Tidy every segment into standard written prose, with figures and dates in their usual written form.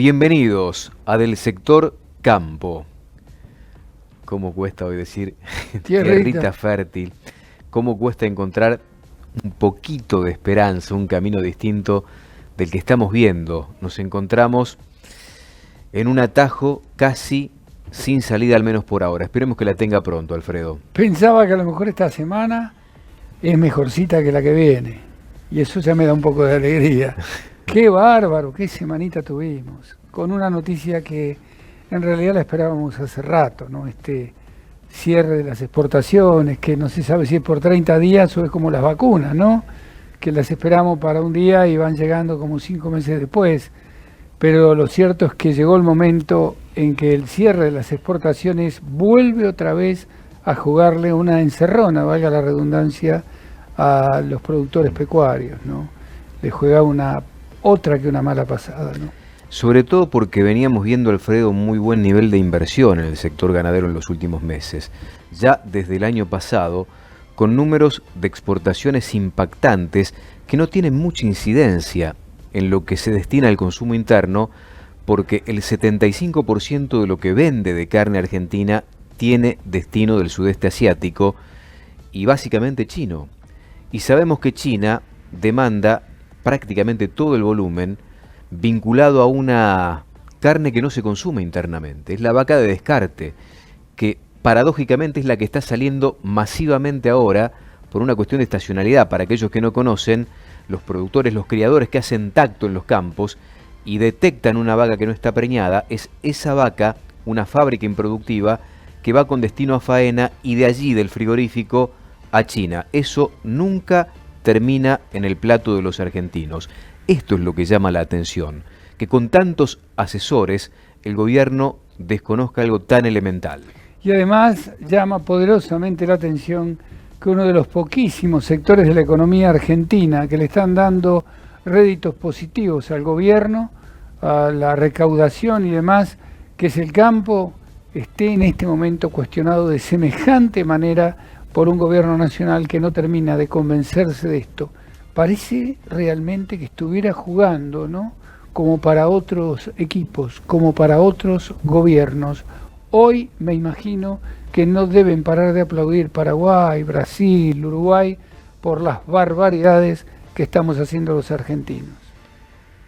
Bienvenidos a Del Sector Campo. ¿Cómo cuesta hoy decir tierrita fértil? ¿Cómo cuesta encontrar un poquito de esperanza, un camino distinto del que estamos viendo? Nos encontramos en un atajo casi sin salida, al menos por ahora. Esperemos que la tenga pronto, Alfredo. Pensaba que a lo mejor esta semana es mejorcita que la que viene. Y eso ya me da un poco de alegría. ¡Qué bárbaro! ¡Qué semanita tuvimos! Con una noticia que en realidad la esperábamos hace rato, ¿no? Este cierre de las exportaciones, que no se sabe si es por 30 días o es como las vacunas, ¿no? Que las esperamos para un día y van llegando como 5 meses después. Pero lo cierto es que llegó el momento en que el cierre de las exportaciones vuelve otra vez a jugarle una encerrona, valga la redundancia, a los productores pecuarios, ¿no? Le juega otra que una mala pasada, ¿no? Sobre todo porque veníamos viendo, Alfredo, un muy buen nivel de inversión en el sector ganadero en los últimos meses. Ya desde el año pasado, con números de exportaciones impactantes que no tienen mucha incidencia en lo que se destina al consumo interno, porque el 75% de lo que vende de carne argentina tiene destino del sudeste asiático y básicamente chino. Y sabemos que China demanda prácticamente todo el volumen vinculado a una carne que no se consume internamente. Es la vaca de descarte, que paradójicamente es la que está saliendo masivamente ahora por una cuestión de estacionalidad. Para aquellos que no conocen, los productores, los criadores que hacen tacto en los campos y detectan una vaca que no está preñada, es esa vaca, una fábrica improductiva, que va con destino a faena y de allí, del frigorífico, a China. Eso nunca termina en el plato de los argentinos. Esto es lo que llama la atención, que con tantos asesores el gobierno desconozca algo tan elemental. Y además llama poderosamente la atención que uno de los poquísimos sectores de la economía argentina que le están dando réditos positivos al gobierno, a la recaudación y demás, que es el campo, esté en este momento cuestionado de semejante manera por un gobierno nacional que no termina de convencerse de esto. Parece realmente que estuviera jugando, ¿no? Como para otros equipos, como para otros gobiernos. Hoy me imagino que no deben parar de aplaudir Paraguay, Brasil, Uruguay, por las barbaridades que estamos haciendo los argentinos.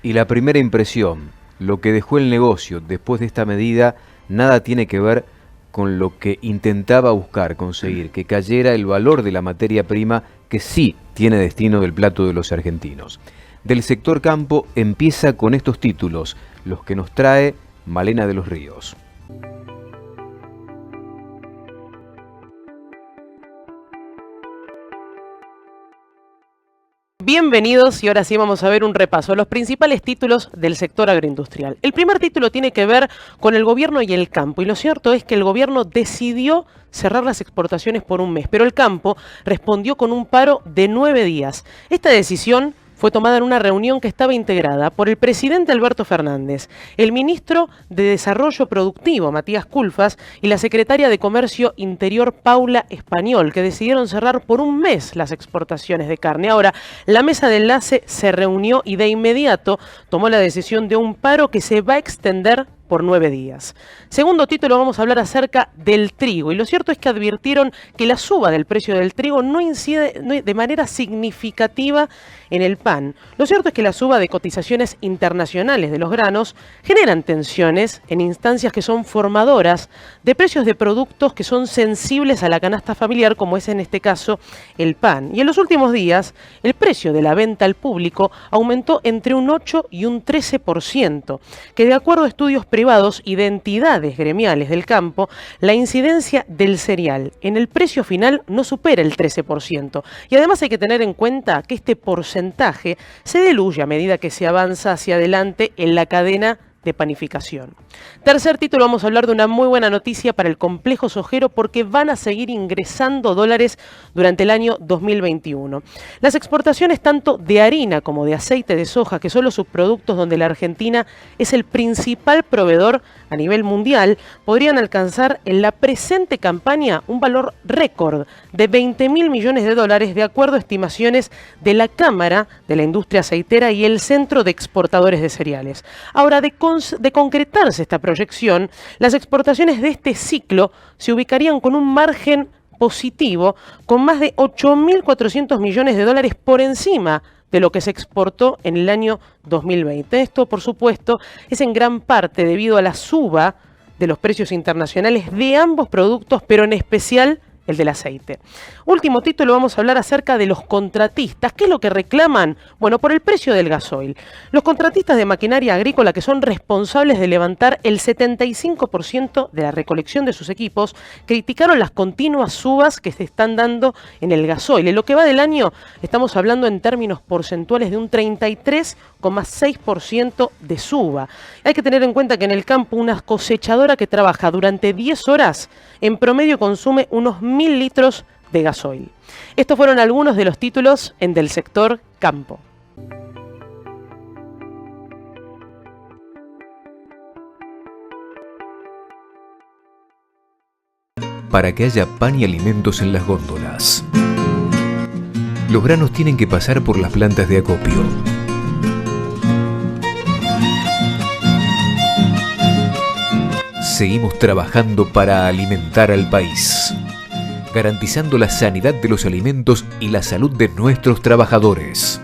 Y la primera impresión, lo que dejó el negocio después de esta medida, nada tiene que ver con lo que intentaba buscar conseguir, que cayera el valor de la materia prima que sí tiene destino del plato de los argentinos. Del sector campo empieza con estos títulos, los que nos trae Malena de los Ríos. Bienvenidos y ahora sí vamos a ver un repaso a los principales títulos del sector agroindustrial. El primer título tiene que ver con el gobierno y el campo, y lo cierto es que el gobierno decidió cerrar las exportaciones por un mes, pero el campo respondió con un paro de 9 días. Esta decisión fue tomada en una reunión que estaba integrada por el presidente Alberto Fernández, el ministro de Desarrollo Productivo, Matías Culfas, y la secretaria de Comercio Interior, Paula Español, que decidieron cerrar por un mes las exportaciones de carne. Ahora, la mesa de enlace se reunió y de inmediato tomó la decisión de un paro que se va a extender por 9 días. Segundo título, vamos a hablar acerca del trigo, y lo cierto es que advirtieron que la suba del precio del trigo no incide de manera significativa en el pan. Lo cierto es que la suba de cotizaciones internacionales de los granos generan tensiones en instancias que son formadoras de precios de productos que son sensibles a la canasta familiar, como es en este caso el pan. Y en los últimos días, el precio de la venta al público aumentó entre un 8 y un 13%, que de acuerdo a estudios privados y de entidades gremiales del campo, la incidencia del cereal en el precio final no supera el 13%. Y además hay que tener en cuenta que este porcentaje se diluye a medida que se avanza hacia adelante en la cadena de panificación. Tercer título, vamos a hablar de una muy buena noticia para el complejo sojero porque van a seguir ingresando dólares durante el año 2021. Las exportaciones tanto de harina como de aceite de soja, que son los subproductos donde la Argentina es el principal proveedor a nivel mundial, podrían alcanzar en la presente campaña un valor récord de 20.000 millones de dólares de acuerdo a estimaciones de la Cámara de la Industria Aceitera y el Centro de Exportadores de Cereales. Ahora, de de concretarse esta proyección, las exportaciones de este ciclo se ubicarían con un margen positivo, con más de 8.400 millones de dólares por encima de lo que se exportó en el año 2020. Esto, por supuesto, es en gran parte debido a la suba de los precios internacionales de ambos productos, pero en especial el del aceite. Último título, vamos a hablar acerca de los contratistas. ¿Qué es lo que reclaman? Bueno, por el precio del gasoil. Los contratistas de maquinaria agrícola, que son responsables de levantar el 75% de la recolección de sus equipos, criticaron las continuas subas que se están dando en el gasoil. En lo que va del año, estamos hablando en términos porcentuales de un 33,6% de suba. Hay que tener en cuenta que en el campo una cosechadora que trabaja durante 10 horas en promedio consume unos 1.000 litros de gasoil. Estos fueron algunos de los títulos en Del Sector Campo. Para que haya pan y alimentos en las góndolas, los granos tienen que pasar por las plantas de acopio. Seguimos trabajando para alimentar al país, garantizando la sanidad de los alimentos y la salud de nuestros trabajadores.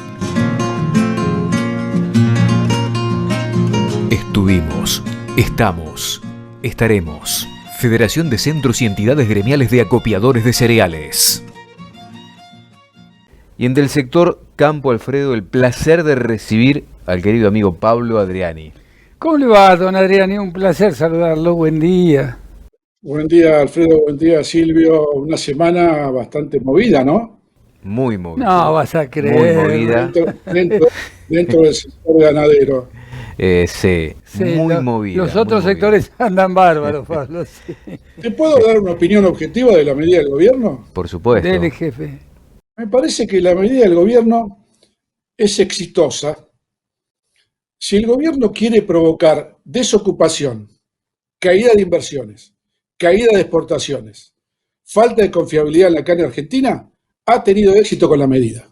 Estuvimos, estamos, estaremos. Federación de Centros y Entidades Gremiales de Acopiadores de Cereales. Y en Del Sector Campo, Alfredo, el placer de recibir al querido amigo Pablo Adriani. ¿Cómo le va, don Adriani? Un placer saludarlo. Buen día. Buen día, Alfredo. Buen día, Silvio. Una semana bastante movida, ¿no? Muy movida. No, vas a creer. Muy movida. Dentro del sector ganadero. Sí, muy movida. Los otros sectores andan bárbaros, Pablo. Sí. ¿Te puedo dar una opinión objetiva de la medida del gobierno? Por supuesto. Dele, jefe. Me parece que la medida del gobierno es exitosa. Si el gobierno quiere provocar desocupación, caída de inversiones, caída de exportaciones, falta de confiabilidad en la carne argentina, ha tenido éxito con la medida.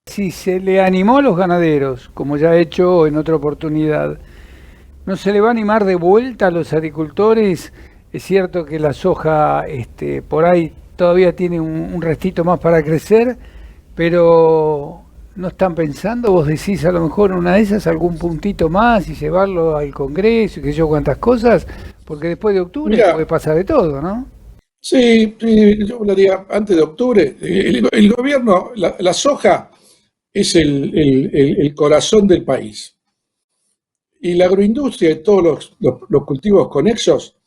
Si se le animó a los ganaderos, como ya ha hecho en otra oportunidad, ¿no se le va a animar de vuelta a los agricultores? Es cierto que la soja por ahí todavía tiene un restito más para crecer, pero ¿no están pensando, vos decís, a lo mejor en una de esas algún puntito más y llevarlo al Congreso y qué sé yo cuántas cosas? Porque después de octubre puede pasar de todo, ¿no? Sí, yo hablaría antes de octubre. El gobierno, la soja es el corazón del país. Y la agroindustria y todos los cultivos conexos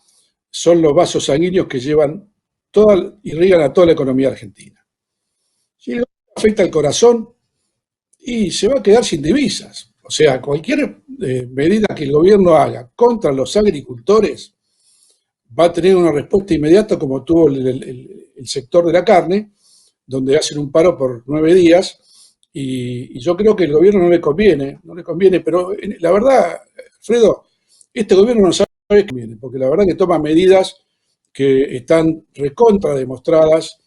son los vasos sanguíneos que irrigan a toda la economía argentina. Si el gobierno afecta al corazón, y se va a quedar sin divisas. O sea, cualquier medida que el gobierno haga contra los agricultores va a tener una respuesta inmediata como tuvo el sector de la carne, donde hacen un paro por 9 días, y yo creo que el gobierno no le conviene, pero la verdad, Alfredo, este gobierno no sabe qué conviene, porque la verdad que toma medidas que están recontra demostradas,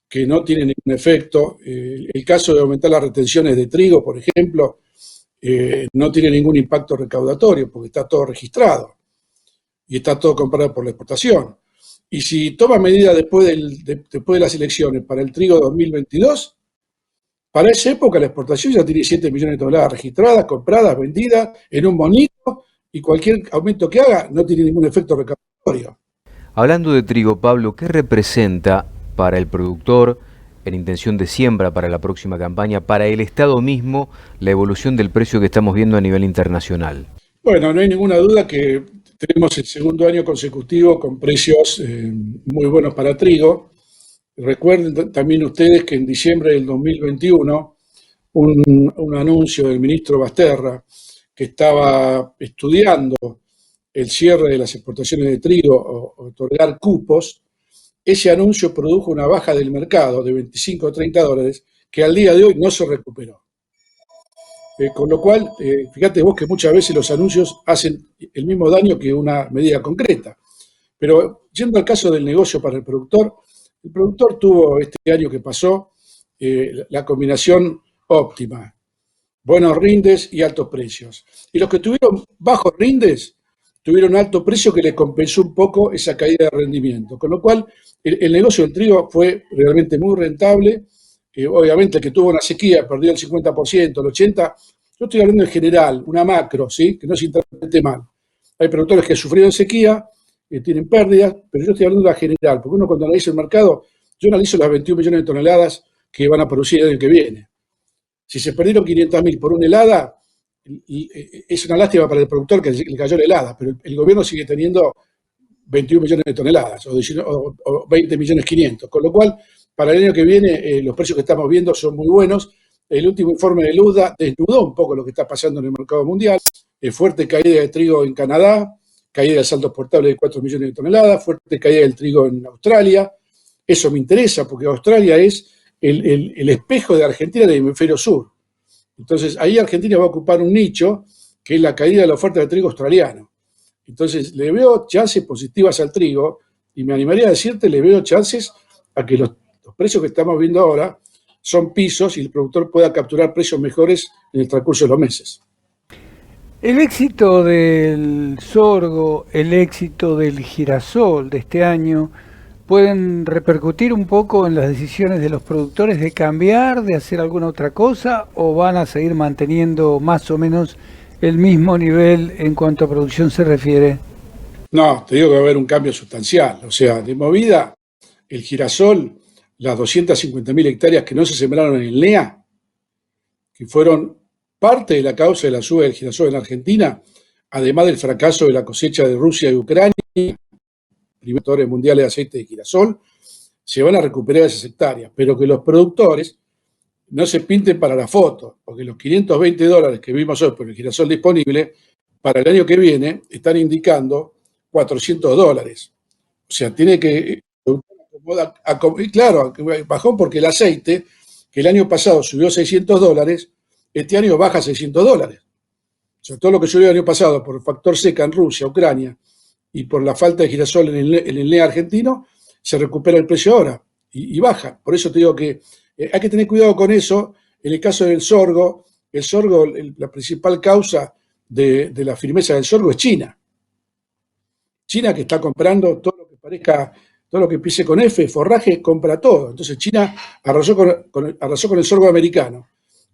que no tienen ningún efecto. El caso de aumentar las retenciones de trigo, por ejemplo, no tiene ningún impacto recaudatorio, porque está todo registrado y está todo comprado por la exportación. Y si toma medidas después de las elecciones para el trigo 2022, para esa época la exportación ya tiene 7 millones de toneladas registradas, compradas, vendidas en un monito, y cualquier aumento que haga no tiene ningún efecto recaudatorio. Hablando de trigo, Pablo, ¿qué representa para el productor en intención de siembra para la próxima campaña, para el Estado mismo, la evolución del precio que estamos viendo a nivel internacional? Bueno, no hay ninguna duda que tenemos el segundo año consecutivo con precios muy buenos para trigo. Recuerden también ustedes que en diciembre del 2021 un anuncio del ministro Basterra, que estaba estudiando el cierre de las exportaciones de trigo o otorgar cupos. Ese anuncio produjo una baja del mercado de 25 o 30 dólares que al día de hoy no se recuperó. Con lo cual, fíjate vos que muchas veces los anuncios hacen el mismo daño que una medida concreta. Pero yendo al caso del negocio para el productor tuvo este año que pasó la combinación óptima, buenos rindes y altos precios. Y los que tuvieron bajos rindes tuvieron alto precio que les compensó un poco esa caída de rendimiento. Con lo cual, el negocio del trigo fue realmente muy rentable. Obviamente, el que tuvo una sequía perdió el 50%, el 80%. Yo estoy hablando en general, una macro, ¿sí? Que no se interprete mal. Hay productores que sufrieron sequía, que tienen pérdidas, pero yo estoy hablando de la general, porque uno cuando analiza el mercado, yo analizo las 21 millones de toneladas que van a producir el año que viene. Si se perdieron 500.000 por una helada, es una lástima para el productor que le cayó la helada, pero el gobierno sigue teniendo 21 millones de toneladas o 20 millones 500, con lo cual para el año que viene los precios que estamos viendo son muy buenos. El último informe de Luda desnudó un poco lo que está pasando en el mercado mundial, fuerte caída de trigo en Canadá, caída de saldo exportable de 4 millones de toneladas, fuerte caída del trigo en Australia. Eso me interesa porque Australia es el espejo de Argentina del hemisferio sur. Entonces, ahí Argentina va a ocupar un nicho que es la caída de la oferta de trigo australiano. Entonces, le veo chances positivas al trigo y me animaría a decirte, le veo chances a que los precios que estamos viendo ahora son pisos y el productor pueda capturar precios mejores en el transcurso de los meses. El éxito del sorgo, el éxito del girasol de este año, ¿pueden repercutir un poco en las decisiones de los productores de cambiar, de hacer alguna otra cosa, o van a seguir manteniendo más o menos el mismo nivel en cuanto a producción se refiere? No, te digo que va a haber un cambio sustancial. O sea, de movida, el girasol, las 250.000 hectáreas que no se sembraron en el NEA, que fueron parte de la causa de la suba del girasol en Argentina, además del fracaso de la cosecha de Rusia y Ucrania, primeros mundiales de aceite de girasol, se van a recuperar esas hectáreas, pero que los productores no se pinten para la foto, porque los $520 que vimos hoy por el girasol disponible, para el año que viene están indicando $400. O sea, tiene que y claro, bajó porque el aceite, que el año pasado subió $600, este año baja $600. O sea, todo lo que subió el año pasado por factor seca en Rusia, Ucrania, y por la falta de girasol en el NEA argentino, se recupera el precio ahora y baja. Por eso te digo que hay que tener cuidado con eso. En el caso del sorgo, la principal causa de la firmeza del sorgo es China. China, que está comprando todo lo que parezca, todo lo que empiece con F, forraje, compra todo. Entonces China arrasó con el sorgo americano,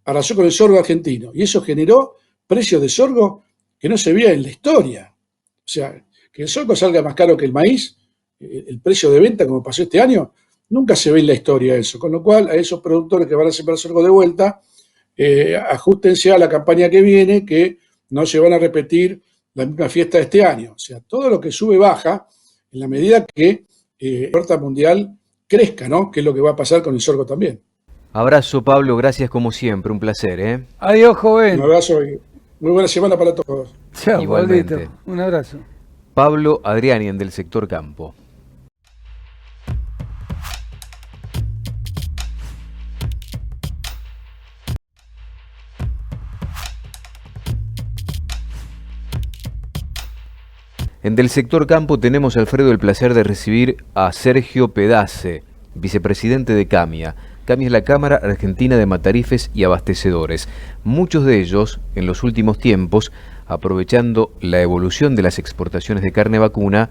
arrasó con el sorgo argentino, y eso generó precios de sorgo que no se veía en la historia. O sea, que el sorgo salga más caro que el maíz, el precio de venta, como pasó este año, nunca se ve en la historia eso. Con lo cual, a esos productores que van a sembrar sorgo de vuelta, ajustense a la campaña que viene, que no se van a repetir la misma fiesta de este año. O sea, todo lo que sube baja en la medida que la oferta mundial crezca, ¿no? Que es lo que va a pasar con el sorgo también. Abrazo, Pablo, gracias como siempre, un placer, ¿eh? Adiós, joven. Un abrazo y muy buena semana para todos. Chao, Igualmente. Pablito. Un abrazo. Pablo Adrianian del sector campo. En Del Sector Campo tenemos, Alfredo, el placer de recibir a Sergio Pedace, vicepresidente de CAMIA. CAMIA es la Cámara Argentina de Matarifes y Abastecedores. Muchos de ellos, en los últimos tiempos, aprovechando la evolución de las exportaciones de carne vacuna,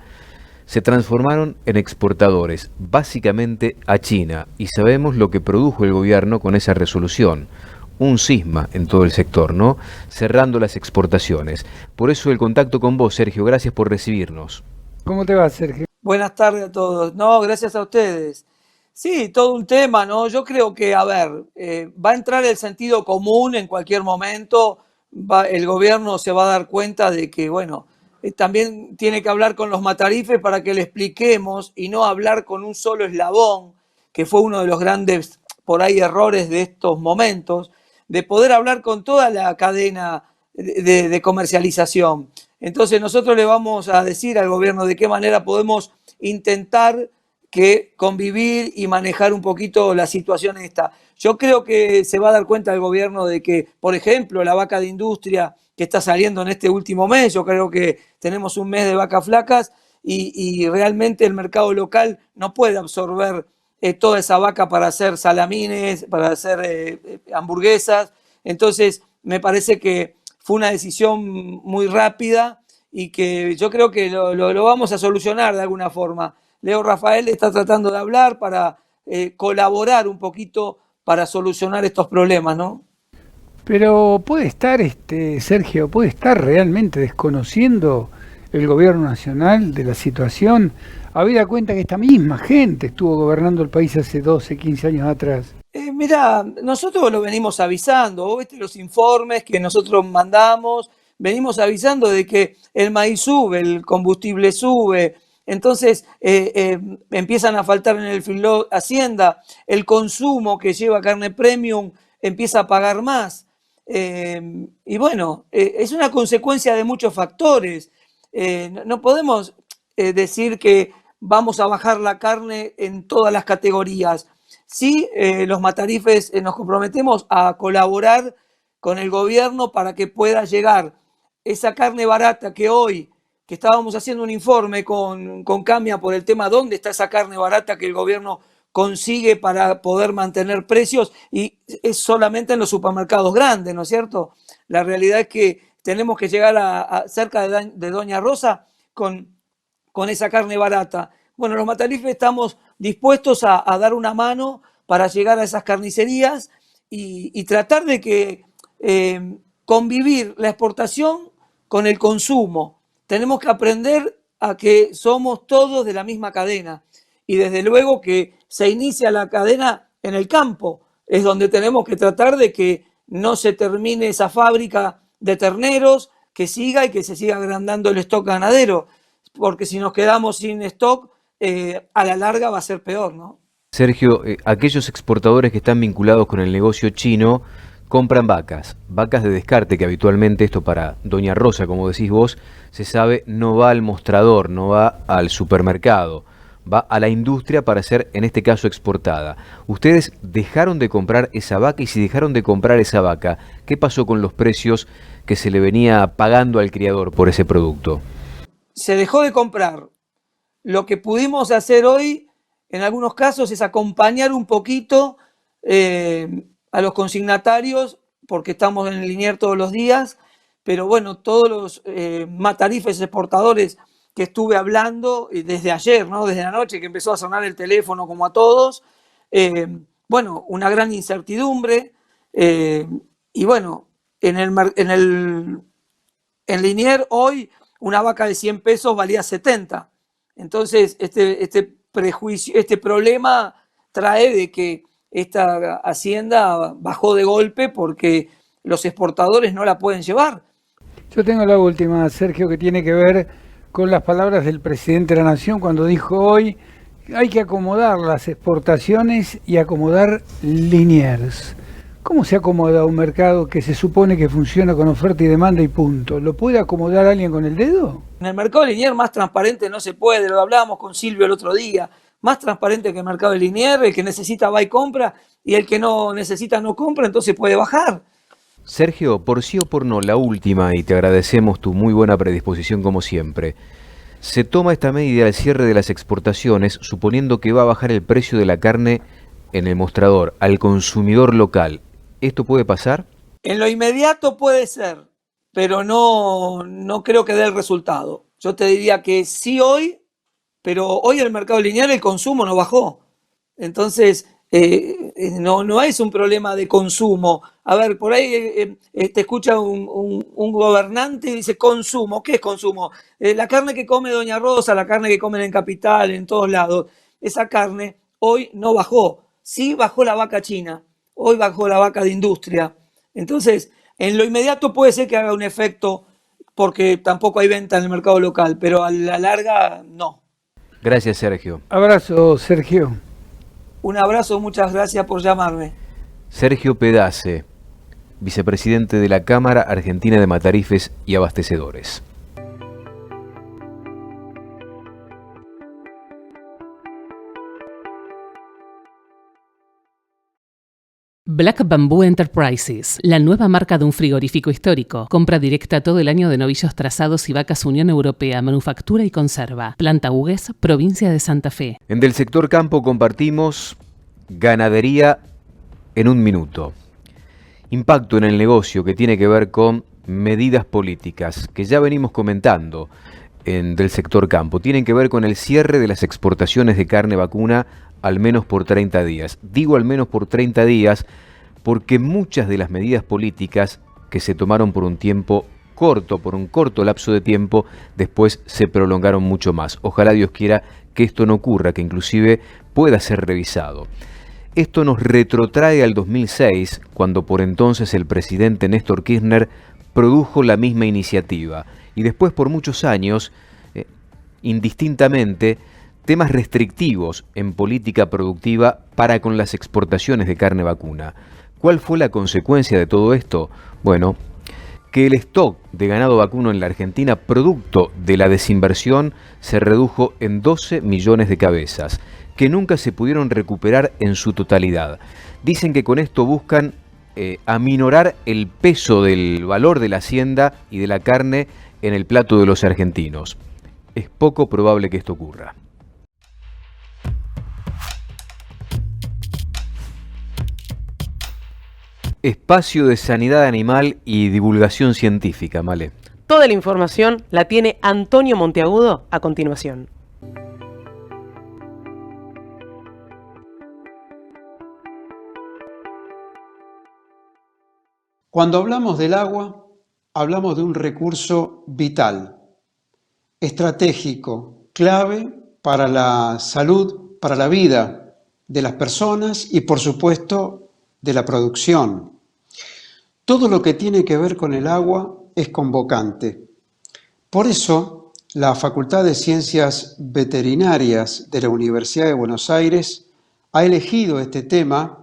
se transformaron en exportadores, básicamente a China, y sabemos lo que produjo el gobierno con esa resolución. Un cisma en todo el sector, ¿no? Cerrando las exportaciones. Por eso el contacto con vos, Sergio. Gracias por recibirnos. ¿Cómo te va, Sergio? Buenas tardes a todos. No, gracias a ustedes. Sí, todo un tema, ¿no? Yo creo que, a ver, va a entrar el sentido común en cualquier momento. El gobierno se va a dar cuenta de que, bueno, también tiene que hablar con los matarifes para que le expliquemos y no hablar con un solo eslabón, que fue uno de los grandes, por ahí, errores de estos momentos, de poder hablar con toda la cadena de comercialización. Entonces nosotros le vamos a decir al gobierno de qué manera podemos intentar que convivir y manejar un poquito la situación esta. Yo creo que se va a dar cuenta el gobierno de que, por ejemplo, la vaca de industria que está saliendo en este último mes, yo creo que tenemos un mes de vacas flacas y realmente el mercado local no puede absorber toda esa vaca para hacer salamines, para hacer hamburguesas. Entonces, me parece que fue una decisión muy rápida y que yo creo que lo vamos a solucionar de alguna forma. Leo Rafael está tratando de hablar para colaborar un poquito para solucionar estos problemas, ¿no? Pero puede estar, Sergio, puede estar realmente desconociendo el gobierno nacional de la situación, habida cuenta que esta misma gente estuvo gobernando el país hace 12, 15 años atrás. Mira, nosotros lo venimos avisando, vos viste los informes que nosotros mandamos, venimos avisando de que el maíz sube, el combustible sube, entonces empiezan a faltar en el feedlot Hacienda, el consumo que lleva carne premium empieza a pagar más. Y bueno, es una consecuencia de muchos factores. No podemos decir que vamos a bajar la carne en todas las categorías. Sí, los matarifes nos comprometemos a colaborar con el gobierno para que pueda llegar esa carne barata que hoy, que estábamos haciendo un informe con Camia por el tema dónde está esa carne barata que el gobierno consigue para poder mantener precios, y es solamente en los supermercados grandes, ¿no es cierto? La realidad es que tenemos que llegar a cerca de Doña Rosa con esa carne barata. Bueno, los matarifes estamos dispuestos a dar una mano para llegar a esas carnicerías y tratar de que convivir la exportación con el consumo. Tenemos que aprender a que somos todos de la misma cadena, y desde luego que se inicia la cadena en el campo, es donde tenemos que tratar de que no se termine esa fábrica de terneros, que siga y que se siga agrandando el stock ganadero, porque si nos quedamos sin stock, a la larga va a ser peor, ¿no? Sergio, aquellos exportadores que están vinculados con el negocio chino compran vacas de descarte, que habitualmente, esto para Doña Rosa, como decís vos, se sabe, no va al mostrador, no va al supermercado, va a la industria para ser, en este caso, exportada. ¿Ustedes dejaron de comprar esa vaca? Y si dejaron de comprar esa vaca, ¿qué pasó con los precios que se le venía pagando al criador por ese producto? Se dejó de comprar. Lo que pudimos hacer hoy, en algunos casos, es acompañar un poquito a los consignatarios, porque estamos en Liniers todos los días, pero bueno, todos los matarifes exportadores que estuve hablando desde ayer, ¿no? Desde la noche que empezó a sonar el teléfono como a todos, bueno, una gran incertidumbre, y bueno, en Liniers hoy una vaca de 100 pesos valía 70. Entonces, este problema trae de que esta hacienda bajó de golpe porque los exportadores no la pueden llevar. Yo tengo la última, Sergio, que tiene que ver con las palabras del presidente de la Nación cuando dijo hoy hay que acomodar las exportaciones y acomodar Liniers. ¿Cómo se acomoda un mercado que se supone que funciona con oferta y demanda y punto? ¿Lo puede acomodar alguien con el dedo? En el mercado de Liniers más transparente no se puede, lo hablábamos con Silvio el otro día, más transparente que el mercado de Liniers, el que necesita va y compra, y el que no necesita no compra, entonces puede bajar. Sergio, por sí o por no, la última, y te agradecemos tu muy buena predisposición como siempre. Se toma esta medida al cierre de las exportaciones, suponiendo que va a bajar el precio de la carne en el mostrador al consumidor local. ¿Esto puede pasar? En lo inmediato puede ser, pero no creo que dé el resultado. Yo te diría que sí hoy, pero hoy en el mercado lineal el consumo no bajó. Entonces, no es un problema de consumo. A ver, por ahí te escucha un gobernante y dice consumo. ¿Qué es consumo? La carne que come Doña Rosa, la carne que comen en Capital, en todos lados. Esa carne hoy no bajó. Sí bajó la vaca china. Hoy bajó la vaca de industria. Entonces, en lo inmediato puede ser que haga un efecto porque tampoco hay venta en el mercado local, pero a la larga no. Gracias, Sergio. Abrazo, Sergio. Un abrazo, muchas gracias por llamarme. Sergio Pedace, vicepresidente de la Cámara Argentina de Matarifes y Abastecedores. Black Bamboo Enterprises, la nueva marca de un frigorífico histórico. Compra directa todo el año de novillos trazados y vacas Unión Europea, manufactura y conserva. Planta Hugues, provincia de Santa Fe. En Del Sector Campo compartimos ganadería en un minuto. Impacto en el negocio que tiene que ver con medidas políticas que ya venimos comentando del sector campo. Tienen que ver con el cierre de las exportaciones de carne vacuna al menos por 30 días. Digo al menos por 30 días porque muchas de las medidas políticas que se tomaron por un tiempo corto, por un corto lapso de tiempo, después se prolongaron mucho más. Ojalá Dios quiera que esto no ocurra, que inclusive pueda ser revisado. Esto nos retrotrae al 2006, cuando por entonces el presidente Néstor Kirchner produjo la misma iniciativa, y después por muchos años, indistintamente, temas restrictivos en política productiva para con las exportaciones de carne vacuna. ¿Cuál fue la consecuencia de todo esto? Bueno, que el stock de ganado vacuno en la Argentina, producto de la desinversión, se redujo en 12 millones de cabezas, que nunca se pudieron recuperar en su totalidad. Dicen que con esto buscan aminorar el peso del valor de la hacienda y de la carne en el plato de los argentinos. Es poco probable que esto ocurra. Espacio de sanidad animal y divulgación científica, Male. Toda la información la tiene Antonio Monteagudo a continuación. Cuando hablamos del agua, hablamos de un recurso vital, estratégico, clave para la salud, para la vida de las personas y, por supuesto, de la producción. Todo lo que tiene que ver con el agua es convocante. Por eso, la Facultad de Ciencias Veterinarias de la Universidad de Buenos Aires ha elegido este tema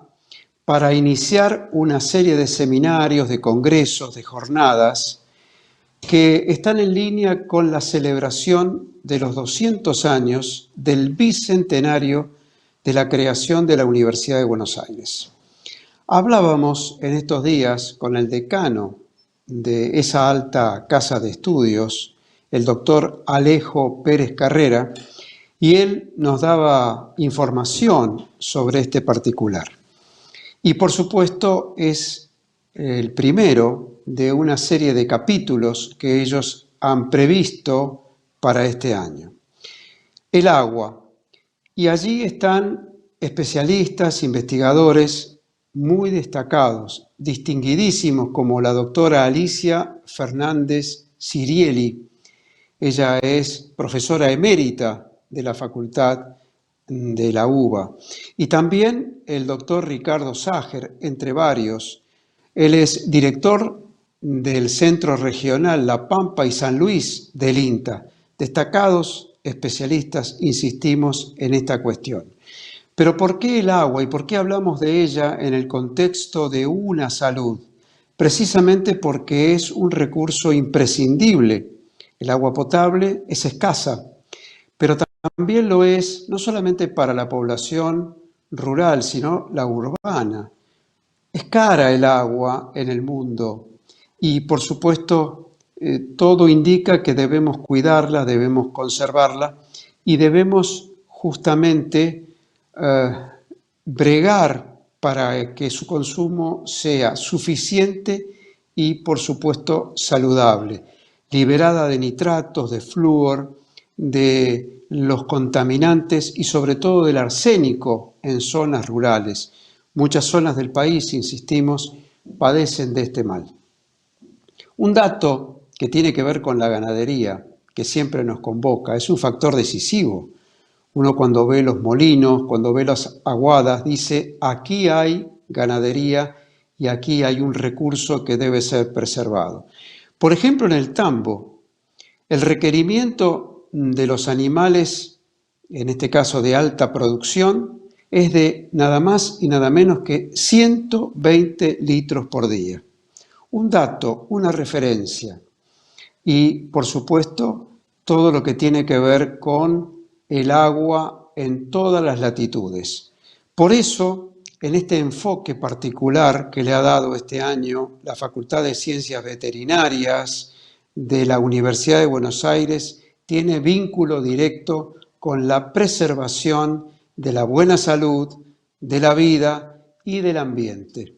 para iniciar una serie de seminarios, de congresos, de jornadas que están en línea con la celebración de los 200 años del bicentenario de la creación de la Universidad de Buenos Aires. Hablábamos en estos días con el decano de esa alta casa de estudios, el doctor Alejo Pérez Carrera, y él nos daba información sobre este particular. Y por supuesto es el primero de una serie de capítulos que ellos han previsto para este año. El agua. Y allí están especialistas, investigadores muy destacados, distinguidísimos, como la doctora Alicia Fernández Cirieli. Ella es profesora emérita de la Facultad de la UBA. Y también el doctor Ricardo Ságer, entre varios. Él es director del Centro Regional La Pampa y San Luis del INTA. Destacados especialistas, insistimos en esta cuestión. Pero ¿por qué el agua y por qué hablamos de ella en el contexto de una salud? Precisamente porque es un recurso imprescindible. El agua potable es escasa, pero también lo es no solamente para la población rural, sino la urbana. Es cara el agua en el mundo y, por supuesto, todo indica que debemos cuidarla, debemos conservarla y debemos justamente bregar para que su consumo sea suficiente y, por supuesto, saludable, liberada de nitratos, de flúor, de los contaminantes y sobre todo del arsénico en zonas rurales. Muchas zonas del país, insistimos, padecen de este mal. Un dato que tiene que ver con la ganadería, que siempre nos convoca, es un factor decisivo. Uno cuando ve los molinos, cuando ve las aguadas, dice, aquí hay ganadería y aquí hay un recurso que debe ser preservado. Por ejemplo, en el tambo, el requerimiento de los animales, en este caso de alta producción, es de nada más y nada menos que 120 litros por día. Un dato, una referencia. Y, por supuesto, todo lo que tiene que ver con el agua en todas las latitudes. Por eso, en este enfoque particular que le ha dado este año la Facultad de Ciencias Veterinarias de la Universidad de Buenos Aires, tiene vínculo directo con la preservación de la buena salud, de la vida y del ambiente.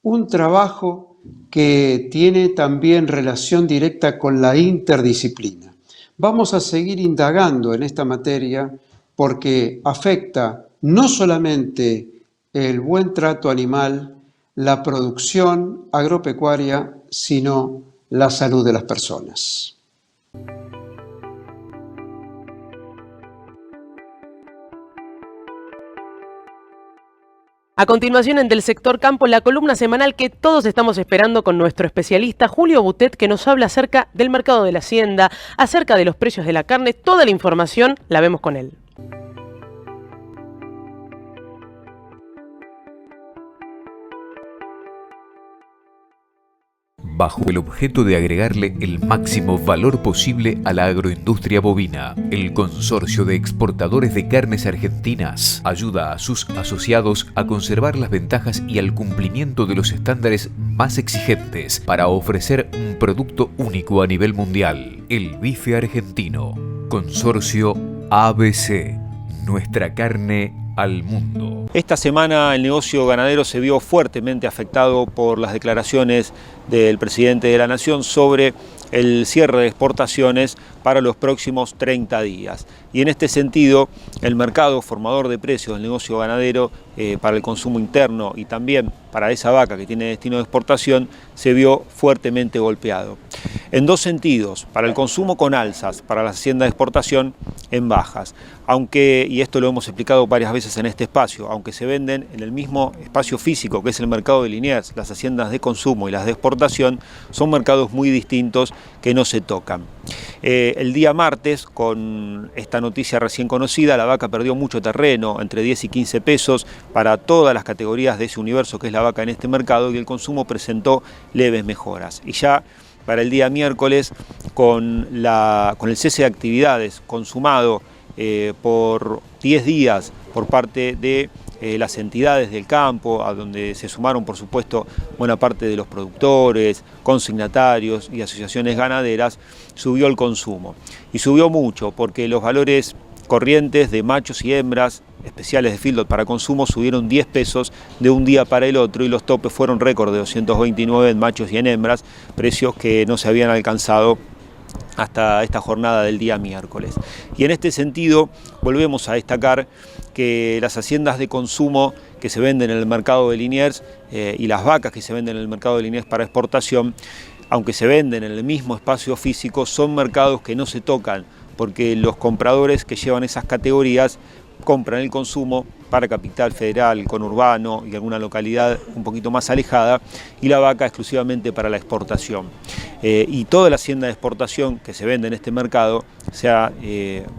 Un trabajo que tiene también relación directa con la interdisciplina. Vamos a seguir indagando en esta materia porque afecta no solamente el buen trato animal, la producción agropecuaria, sino la salud de las personas. A continuación, en Del Sector Campo, la columna semanal que todos estamos esperando con nuestro especialista Julio Boutet, que nos habla acerca del mercado de la hacienda, acerca de los precios de la carne. Toda la información la vemos con él. Bajo el objeto de agregarle el máximo valor posible a la agroindustria bovina, el Consorcio de Exportadores de Carnes Argentinas ayuda a sus asociados a conservar las ventajas y al cumplimiento de los estándares más exigentes para ofrecer un producto único a nivel mundial, el bife argentino. Consorcio ABC, nuestra carne al mundo. Esta semana el negocio ganadero se vio fuertemente afectado por las declaraciones del presidente de la Nación sobre el cierre de exportaciones para los próximos 30 días. Y en este sentido, el mercado formador de precios del negocio ganadero para el consumo interno y también para esa vaca que tiene destino de exportación se vio fuertemente golpeado. En dos sentidos, para el consumo con alzas, para la hacienda de exportación en bajas. Aunque, y esto lo hemos explicado varias veces en este espacio, aunque se venden en el mismo espacio físico que es el mercado de Liniers, las haciendas de consumo y las de exportación son mercados muy distintos que no se tocan. El día martes, con esta noticia recién conocida, la vaca perdió mucho terreno, entre 10 y 15 pesos para todas las categorías de ese universo que es la vaca en este mercado, y el consumo presentó leves mejoras. Y ya para el día miércoles, con el cese de actividades consumado por 10 días por parte de las entidades del campo, a donde se sumaron por supuesto buena parte de los productores, consignatarios y asociaciones ganaderas, subió el consumo. Y subió mucho porque los valores corrientes de machos y hembras especiales de feedlot para consumo subieron 10 pesos de un día para el otro, y los topes fueron récord de 229 en machos y en hembras, precios que no se habían alcanzado hasta esta jornada del día miércoles. Y en este sentido volvemos a destacar que las haciendas de consumo que se venden en el mercado de Liniers y las vacas que se venden en el mercado de Liniers para exportación, aunque se venden en el mismo espacio físico, son mercados que no se tocan, porque los compradores que llevan esas categorías compran el consumo para Capital Federal, conurbano y alguna localidad un poquito más alejada, y la vaca exclusivamente para la exportación. Y toda la hacienda de exportación que se vende en este mercado, sea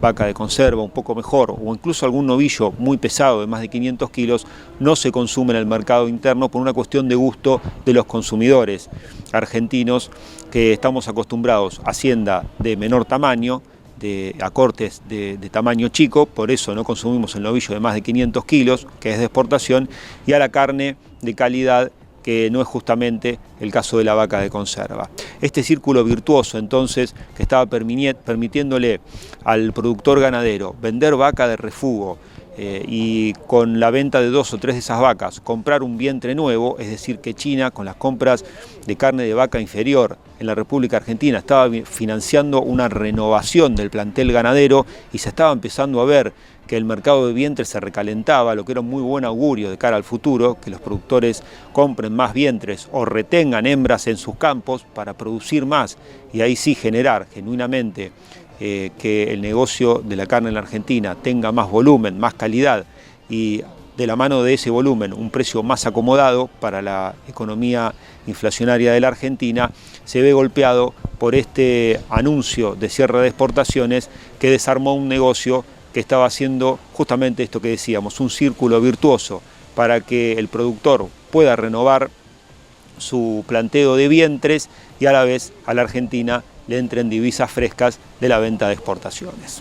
vaca de conserva un poco mejor o incluso algún novillo muy pesado de más de 500 kilos, no se consume en el mercado interno por una cuestión de gusto de los consumidores argentinos, que estamos acostumbrados a hacienda de menor tamaño, a cortes de tamaño chico, por eso no consumimos el novillo de más de 500 kilos, que es de exportación, y a la carne de calidad, que no es justamente el caso de la vaca de conserva. Este círculo virtuoso, entonces, que estaba permitiéndole al productor ganadero vender vaca de refugo, y con la venta de 2 o 3 de esas vacas comprar un vientre nuevo, es decir, que China, con las compras de carne de vaca inferior en la República Argentina, estaba financiando una renovación del plantel ganadero, y se estaba empezando a ver que el mercado de vientres se recalentaba, lo que era un muy buen augurio de cara al futuro, que los productores compren más vientres o retengan hembras en sus campos para producir más y ahí sí generar genuinamente que el negocio de la carne en la Argentina tenga más volumen, más calidad, y de la mano de ese volumen un precio más acomodado para la economía inflacionaria de la Argentina, se ve golpeado por este anuncio de cierre de exportaciones que desarmó un negocio que estaba haciendo justamente esto que decíamos, un círculo virtuoso para que el productor pueda renovar su planteo de vientres y a la vez a la Argentina le entren divisas frescas de la venta de exportaciones.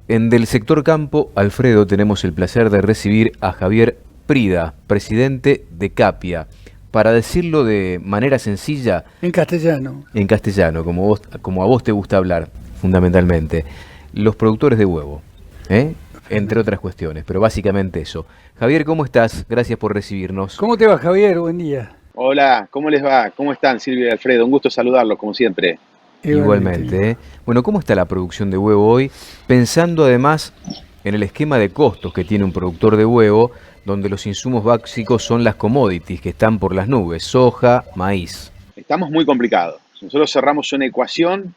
En Del Sector Campo, Alfredo, tenemos el placer de recibir a Javier Prida, presidente de Capia, para decirlo de manera sencilla, En castellano. en castellano, como a vos te gusta hablar, fundamentalmente, los productores de huevo, ¿eh? Entre otras cuestiones, pero básicamente eso. Javier, ¿cómo estás? Gracias por recibirnos. ¿Cómo te va, Javier? Buen día. Hola, ¿cómo les va? ¿Cómo están, Silvia y Alfredo? Un gusto saludarlos, como siempre. Igualmente, ¿eh? Bueno, ¿cómo está la producción de huevo hoy? Pensando además en el esquema de costos que tiene un productor de huevo, donde los insumos básicos son las commodities que están por las nubes, soja, maíz. Estamos muy complicados. Nosotros cerramos una ecuación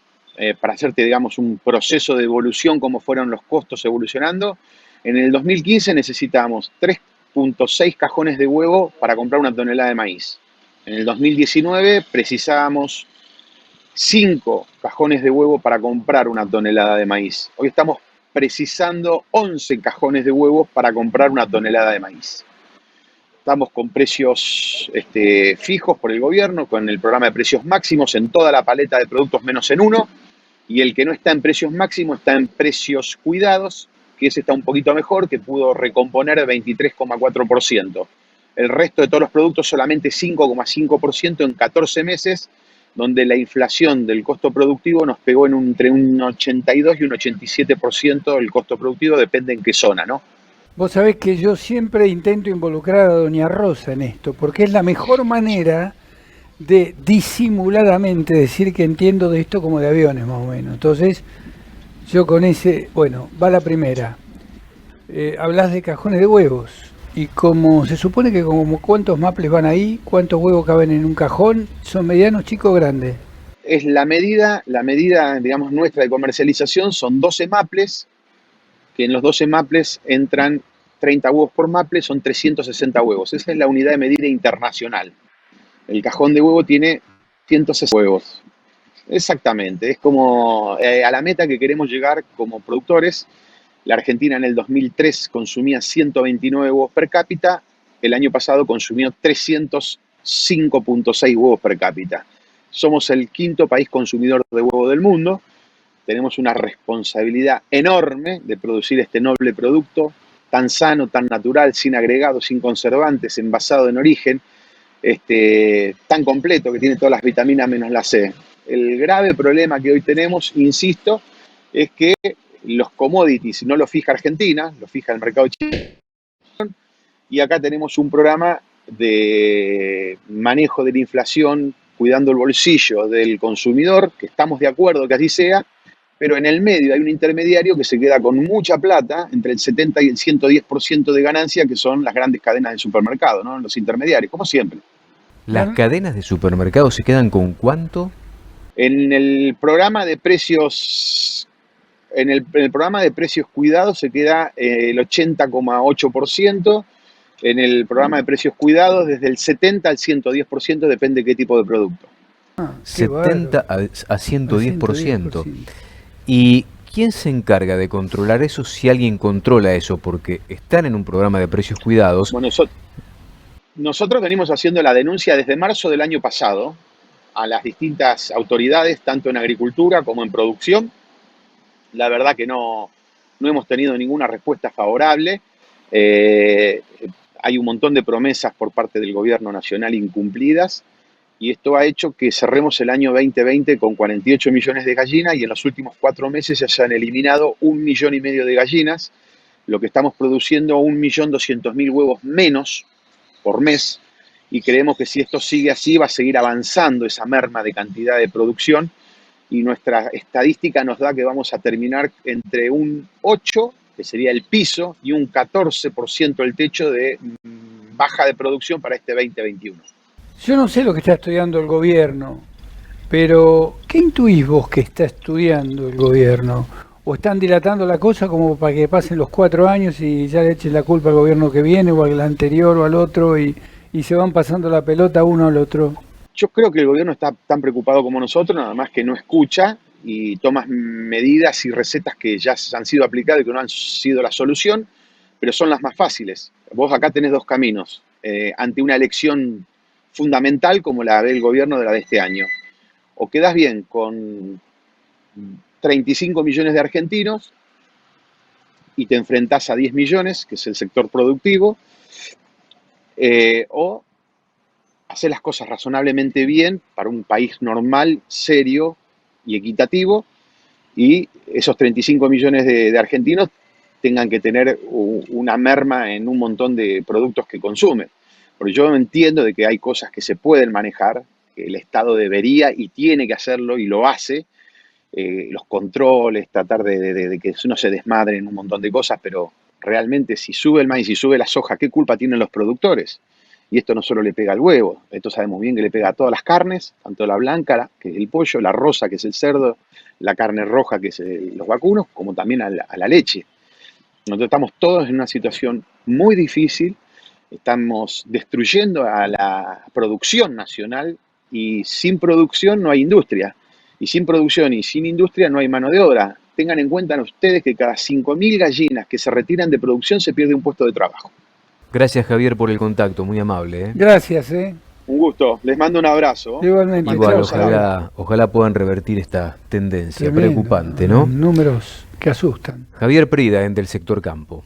para hacerte, digamos, un proceso de evolución, cómo fueron los costos evolucionando. En el 2015 necesitábamos 3.6 cajones de huevo para comprar una tonelada de maíz. En el 2019 precisábamos 5 cajones de huevo para comprar una tonelada de maíz. Hoy estamos precisando 11 cajones de huevos para comprar una tonelada de maíz. Estamos con precios fijos por el gobierno, con el programa de precios máximos en toda la paleta de productos menos en uno, y el que no está en precios máximos está en precios cuidados, que ese está un poquito mejor, que pudo recomponer 23,4%. El resto de todos los productos solamente 5,5% en 14 meses, donde la inflación del costo productivo nos pegó entre un 82 y un 87% del costo productivo, depende en qué zona, ¿no? Vos sabés que yo siempre intento involucrar a Doña Rosa en esto, porque es la mejor manera de disimuladamente decir que entiendo de esto como de aviones, más o menos. Entonces, yo con ese, bueno, va la primera. Hablas de cajones de huevos, y como se supone que como cuántos maples van ahí, cuántos huevos caben en un cajón, ¿son medianos, chicos o grandes? Es la medida, digamos, nuestra de comercialización son 12 maples, que en los 12 maples entran 30 huevos por maple, son 360 huevos. Esa es la unidad de medida internacional. El cajón de huevo tiene 160 huevos. Exactamente, es como a la meta que queremos llegar como productores. La Argentina en el 2003 consumía 129 huevos per cápita, el año pasado consumió 305,6 huevos per cápita. Somos el quinto país consumidor de huevo del mundo. Tenemos una responsabilidad enorme de producir este noble producto, tan sano, tan natural, sin agregados, sin conservantes, envasado en origen, tan completo, que tiene todas las vitaminas menos la C. El grave problema que hoy tenemos, insisto, es que los commodities no los fija Argentina, los fija el mercado chino, y acá tenemos un programa de manejo de la inflación, cuidando el bolsillo del consumidor, que estamos de acuerdo que así sea, pero en el medio hay un intermediario que se queda con mucha plata, entre el 70 y el 110% de ganancia, que son las grandes cadenas de supermercado, ¿no? Los intermediarios, como siempre. ¿Las cadenas de supermercados se quedan con cuánto? En el programa de precios, en el programa de precios cuidados se queda el 80,8%, en el programa de precios cuidados desde el 70 al 110%, depende de qué tipo de producto. 70 a 110%. ¿Y quién se encarga de controlar eso si alguien controla eso? Porque están en un programa de precios cuidados. Bueno, nosotros venimos haciendo la denuncia desde marzo del año pasado a las distintas autoridades, tanto en agricultura como en producción. La verdad que no hemos tenido ninguna respuesta favorable. Hay un montón de promesas por parte del gobierno nacional incumplidas. Y esto ha hecho que cerremos el año 2020 con 48 millones de gallinas y en los últimos 4 meses ya se han eliminado 1,5 millones de gallinas, lo que estamos produciendo 1.200.000 huevos menos por mes, y creemos que si esto sigue así va a seguir avanzando esa merma de cantidad de producción, y nuestra estadística nos da que vamos a terminar entre un 8, que sería el piso, y un 14% el techo de baja de producción para este 2021. Yo no sé lo que está estudiando el gobierno, pero ¿qué intuís vos que está estudiando el gobierno? ¿O están dilatando la cosa como para que pasen los 4 años y ya le echen la culpa al gobierno que viene o al anterior o al otro y se van pasando la pelota uno al otro? Yo creo que el gobierno está tan preocupado como nosotros, nada más que no escucha y toma medidas y recetas que ya han sido aplicadas y que no han sido la solución, pero son las más fáciles. Vos acá tenés 2 caminos ante una elección fundamental como la del gobierno de la de este año. O quedás bien con 35 millones de argentinos y te enfrentás a 10 millones, que es el sector productivo, o hacer las cosas razonablemente bien para un país normal, serio y equitativo, y esos 35 millones de argentinos tengan que tener una merma en un montón de productos que consumen. Porque yo entiendo de que hay cosas que se pueden manejar, que el Estado debería y tiene que hacerlo y lo hace, los controles, tratar de que no se desmadren un montón de cosas, pero realmente si sube el maíz y sube la soja, ¿qué culpa tienen los productores? Y esto no solo le pega al huevo, esto sabemos bien que le pega a todas las carnes, tanto la blanca, que es el pollo, la rosa, que es el cerdo, la carne roja, que es los vacunos, como también a la leche. Nosotros estamos todos en una situación muy difícil, estamos destruyendo a la producción nacional y sin producción no hay industria. Y sin producción y sin industria no hay mano de obra. Tengan en cuenta ustedes que cada 5.000 gallinas que se retiran de producción se pierde un puesto de trabajo. Gracias, Javier, por el contacto, muy amable. Gracias, Un gusto, les mando un abrazo. Igualmente. Igual, Chao, ojalá puedan revertir esta tendencia Tremendo, preocupante, ¿no? Números que asustan. Javier Prida, en Del Sector Campo.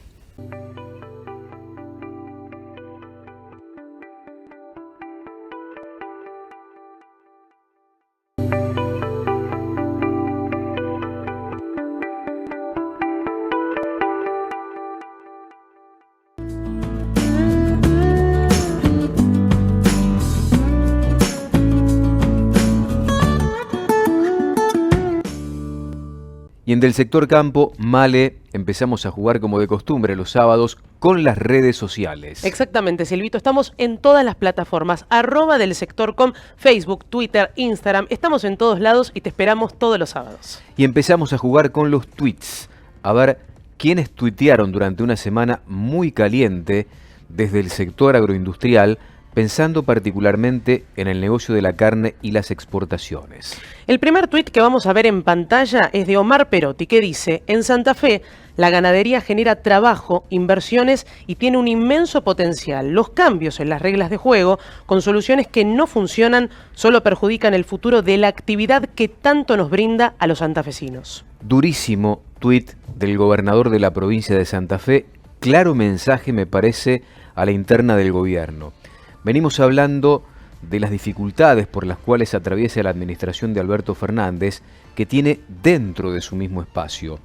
Y en Del Sector Campo, Male, empezamos a jugar como de costumbre los sábados con las redes sociales. Exactamente, Silvito. Estamos en todas las plataformas. @delsector.com, Facebook, Twitter, Instagram. Estamos en todos lados y te esperamos todos los sábados. Y empezamos a jugar con los tweets. A ver quiénes tuitearon durante una semana muy caliente desde el sector agroindustrial, pensando particularmente en el negocio de la carne y las exportaciones. El primer tuit que vamos a ver en pantalla es de Omar Perotti, que dice: en Santa Fe, la ganadería genera trabajo, inversiones y tiene un inmenso potencial. Los cambios en las reglas de juego, con soluciones que no funcionan, solo perjudican el futuro de la actividad que tanto nos brinda a los santafesinos. Durísimo tuit del gobernador de la provincia de Santa Fe, claro mensaje me parece a la interna del gobierno. Venimos hablando de las dificultades por las cuales atraviesa la administración de Alberto Fernández, que tiene dentro de su mismo espacio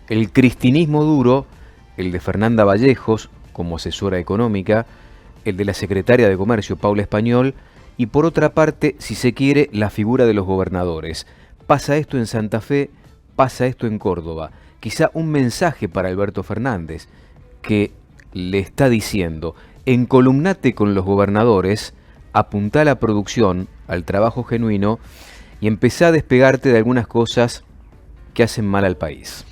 el cristinismo duro, el de Fernanda Vallejos como asesora económica, el de la secretaria de Comercio Paula Español y por otra parte, si se quiere, la figura de los gobernadores. Pasa esto en Santa Fe, pasa esto en Córdoba. Quizá un mensaje para Alberto Fernández que le está diciendo: encolumnate con los gobernadores, apuntá a la producción, al trabajo genuino y empezá a despegarte de algunas cosas que hacen mal al país.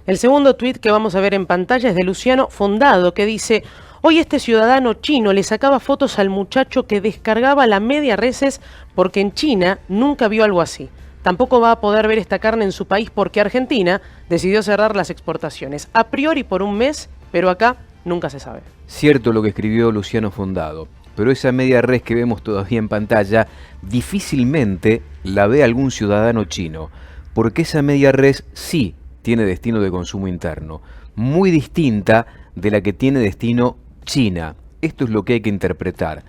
El segundo tuit que vamos a ver en pantalla es de Luciano Fondado, que dice: hoy este ciudadano chino le sacaba fotos al muchacho que descargaba la media reses porque en China nunca vio algo así. Tampoco va a poder ver esta carne en su país porque Argentina decidió cerrar las exportaciones. A priori por un mes, pero acá nunca se sabe. Cierto lo que escribió Luciano Fondado, pero esa media res que vemos todavía en pantalla difícilmente la ve algún ciudadano chino, porque esa media res sí tiene destino de consumo interno, muy distinta de la que tiene destino China. Esto es lo que hay que interpretar,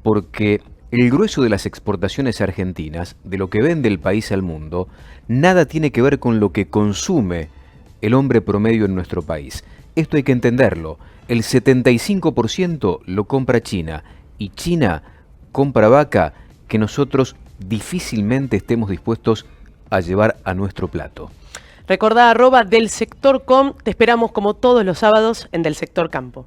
porque el grueso de las exportaciones argentinas, de lo que vende el país al mundo, nada tiene que ver con lo que consume el hombre promedio en nuestro país. Esto hay que entenderlo. El 75% lo compra China y China compra vaca que nosotros difícilmente estemos dispuestos a llevar a nuestro plato. Recordá @delsector.com, te esperamos como todos los sábados en Del Sector Campo.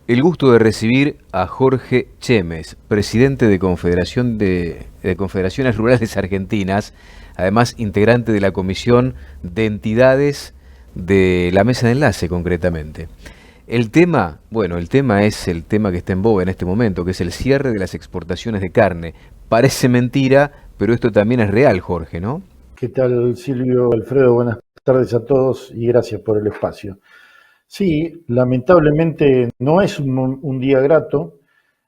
El gusto de recibir a Jorge Chemes, presidente de Confederaciones Rurales Argentinas, además integrante de la Comisión de Entidades de la Mesa de Enlace concretamente. El tema es el tema que está en boga en este momento, que es el cierre de las exportaciones de carne. Parece mentira, pero esto también es real, Jorge, ¿no? ¿Qué tal, Silvio, Alfredo? Buenas tardes a todos y gracias por el espacio. Sí, lamentablemente no es un día grato,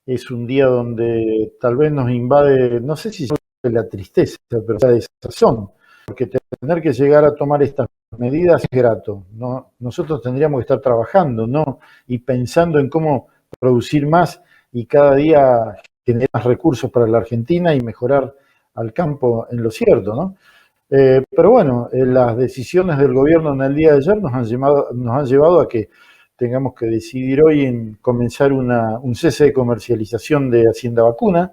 es un día donde tal vez nos invade, no sé si la tristeza, pero la desazón, porque tener que llegar a tomar estas medidas es grato. ¿No? Nosotros tendríamos que estar trabajando, ¿no? Y pensando en cómo producir más y cada día generar más recursos para la Argentina y mejorar al campo en lo cierto, ¿no? Pero bueno, las decisiones del gobierno en el día de ayer nos han llevado a que tengamos que decidir hoy en comenzar un cese de comercialización de Hacienda Vacuna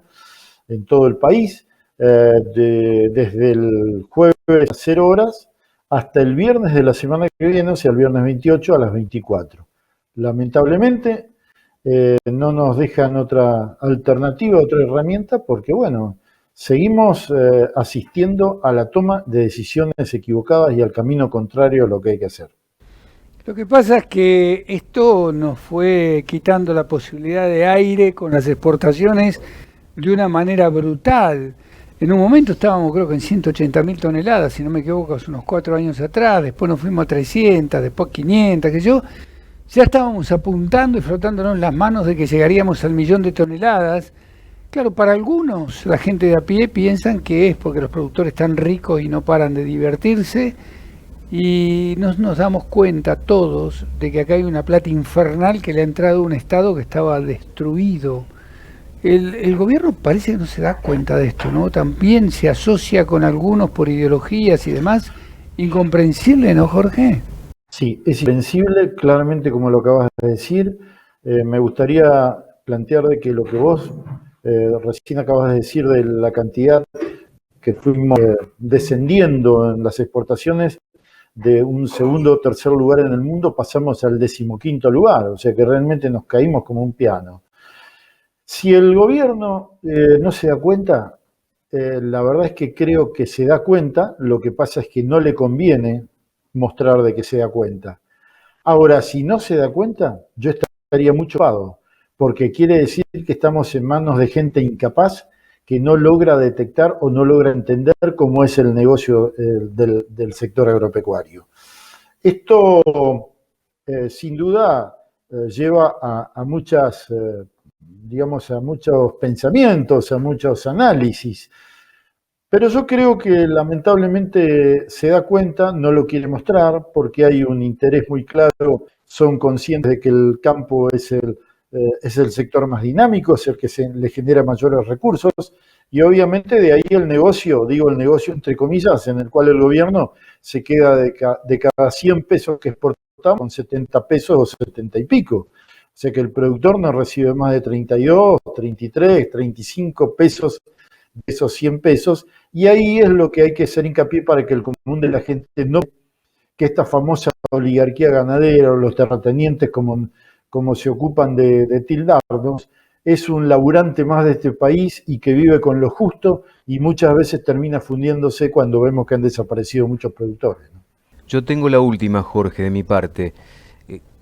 en todo el país, desde el jueves a 0 horas hasta el viernes de la semana que viene, o sea, el viernes 28 a las 24. Lamentablemente, no nos dejan otra alternativa, otra herramienta, porque bueno, seguimos asistiendo a la toma de decisiones equivocadas y al camino contrario a lo que hay que hacer. Lo que pasa es que esto nos fue quitando la posibilidad de aire con las exportaciones de una manera brutal. En un momento estábamos creo que en 180.000 toneladas, si no me equivoco, hace unos 4 años atrás, después nos fuimos a 300, después 500, ya estábamos apuntando y frotándonos las manos de que llegaríamos al 1.000.000 de toneladas. Claro, para algunos, la gente de a pie piensan que es porque los productores están ricos y no paran de divertirse, y nos damos cuenta todos de que acá hay una plata infernal que le ha entrado a un Estado que estaba destruido. El gobierno parece que no se da cuenta de esto, ¿no? También se asocia con algunos por ideologías y demás. Incomprensible, ¿no, Jorge? Sí, es invencible, claramente como lo acabas de decir. Me gustaría plantear de que lo que vos recién acabas de decir de la cantidad que fuimos descendiendo en las exportaciones de un segundo o tercer lugar en el mundo, pasamos al 15º lugar, o sea que realmente nos caímos como un piano. Si el gobierno no se da cuenta, la verdad es que creo que se da cuenta, lo que pasa es que no le conviene mostrar de que se da cuenta. Ahora, si no se da cuenta, yo estaría mucho preocupado, porque quiere decir que estamos en manos de gente incapaz que no logra detectar o no logra entender cómo es el negocio del sector agropecuario. Esto, sin duda, lleva a muchas, digamos, a muchos pensamientos, a muchos análisis. Pero yo creo que lamentablemente se da cuenta, no lo quiere mostrar, porque hay un interés muy claro, son conscientes de que el campo es el sector más dinámico, es el que le genera mayores recursos, y obviamente de ahí el negocio, digo el negocio entre comillas, en el cual el gobierno se queda de cada 100 pesos que exportamos con 70 pesos o 70 y pico. O sea que el productor no recibe más de 32, 33, 35 pesos de esos 100 pesos, y ahí es lo que hay que hacer hincapié para que el común de la gente no, que esta famosa oligarquía ganadera o los terratenientes como se ocupan de tildarnos, es un laburante más de este país y que vive con lo justo y muchas veces termina fundiéndose cuando vemos que han desaparecido muchos productores, ¿no? Yo tengo la última, Jorge, de mi parte.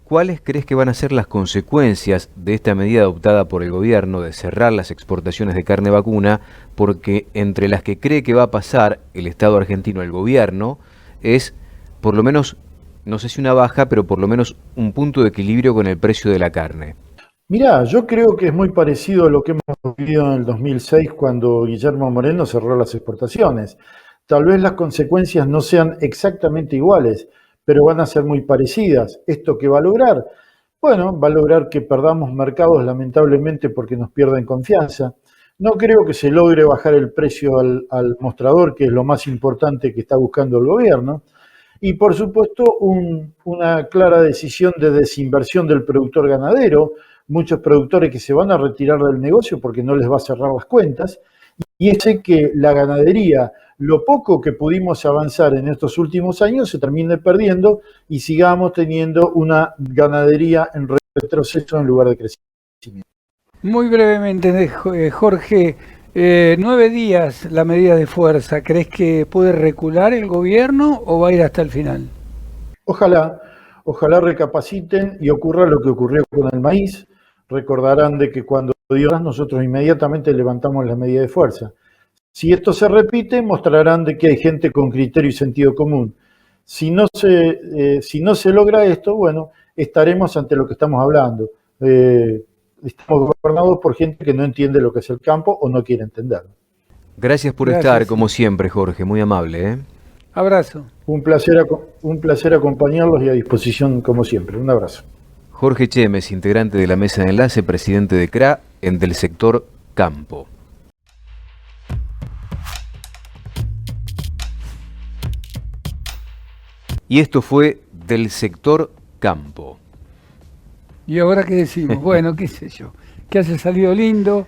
¿Cuáles crees que van a ser las consecuencias de esta medida adoptada por el gobierno de cerrar las exportaciones de carne vacuna? Porque entre las que cree que va a pasar el Estado argentino, el gobierno, es por lo menos, no sé si una baja, pero por lo menos un punto de equilibrio con el precio de la carne. Mirá, yo creo que es muy parecido a lo que hemos vivido en el 2006 cuando Guillermo Moreno cerró las exportaciones. Tal vez las consecuencias no sean exactamente iguales, pero van a ser muy parecidas. ¿Esto qué va a lograr? Bueno, va a lograr que perdamos mercados lamentablemente porque nos pierden confianza. No creo que se logre bajar el precio al mostrador, que es lo más importante que está buscando el gobierno. Y por supuesto una clara decisión de desinversión del productor ganadero, muchos productores que se van a retirar del negocio porque no les va a cerrar las cuentas, y ese que la ganadería, lo poco que pudimos avanzar en estos últimos años, se termine perdiendo y sigamos teniendo una ganadería en retroceso en lugar de crecimiento. Muy brevemente, Jorge, 9 días la medida de fuerza, ¿crees que puede recular el gobierno o va a ir hasta el final? Ojalá recapaciten y ocurra lo que ocurrió con el maíz. Recordarán de que cuando dio nosotros inmediatamente levantamos la medida de fuerza. Si esto se repite, mostrarán de que hay gente con criterio y sentido común. Si no se logra esto, bueno, estaremos ante lo que estamos hablando. Estamos gobernados por gente que no entiende lo que es el campo o no quiere entenderlo. Gracias por estar, como siempre, Jorge, muy amable, ¿eh? Abrazo. Un placer acompañarlos y a disposición como siempre. Un abrazo. Jorge Chemes, integrante de la mesa de enlace, presidente de CRA en del sector campo. Y esto fue del sector campo. ¿Y ahora qué decimos? Bueno, qué sé yo, que haya salido lindo,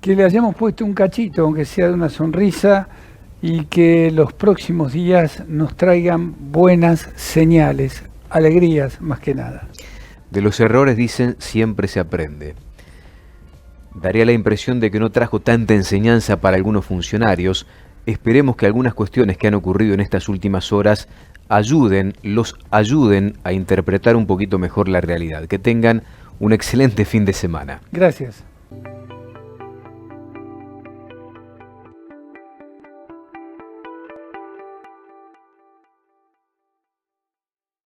que le hayamos puesto un cachito, aunque sea de una sonrisa, y que los próximos días nos traigan buenas señales, alegrías más que nada. De los errores, dicen, siempre se aprende. Daría la impresión de que no trajo tanta enseñanza para algunos funcionarios. Esperemos que algunas cuestiones que han ocurrido en estas últimas horas los ayuden a interpretar un poquito mejor la realidad. Que tengan un excelente fin de semana. Gracias.